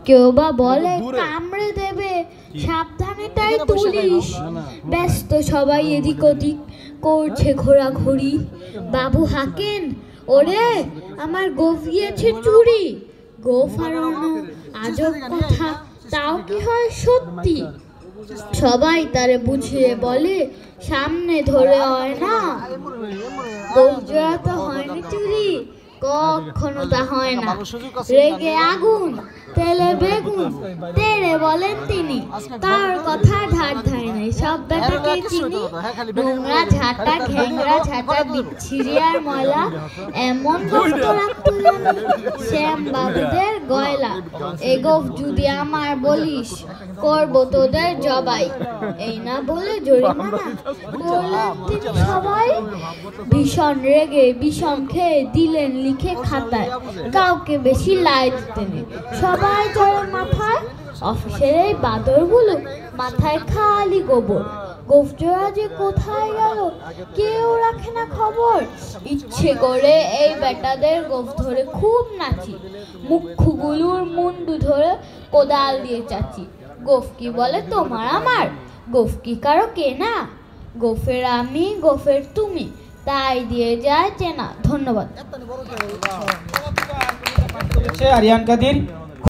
কেউ বা বলে কামড়ে দেবে, সাবধানে তাই তুলিস। ব্যস্ত সবাই এদিক ওদিক করছে ঘোরাঘুরি। বাবু হাঁকেন, ওরে আমার গোঁফ গিয়েছে চুরি। গোঁফ হারানো আজব কথা, তাও কি হয় সত্যি? সবাই তারে বুঝিয়ে বলে সামনে ধরে হয় না। গোঁফ জোড়া তো হয়নি চুরি, কখনো তা হয় না। রেগে আগুন, তেলে বেগুন, তেড়ে বলেন তিনি, তার কথা ধার ধারে নাই। সব ব্যাটাকে চিনি, নোংরা ঝাঁটা, ঘেংরা ঝাঁটা, বিচ্ছিরি আর ময়লা। এমন গোঁফ তো রাখতো জানি শ্যাম বাবুদের গয়লা। এ গোঁফ যদি আমার বলিস, করবো তোদের জবাই। এই না বলে জরিমানা করলেন তিনি সবাই। ভীষণ রেগে বিষম খেয়ে দিলেন লিখে খাতায়, কাউকে বেশি লাই দিতেন। সবাই চড়ে মাথায়, অফিসের এই বাদরগুলো মাথায় খালি গোবর। গোঁফ জোড়া যে কোথায় গেল কেউ রাখে না খবর। ইচ্ছে করে এই বেটাদের গোঁফ ধরে খুব নাচি, মুখগুলোর মুন্ডু ধরে কোদাল দিয়ে চাচি। গোঁফ কি বলে তোমার আমার, গোঁফ কি কারো কেনা? গোঁফের আমি, গোঁফের তুমি, তাই দিয়ে যায় চেনা। ধন্যবাদ। আরিয়ান কাদির।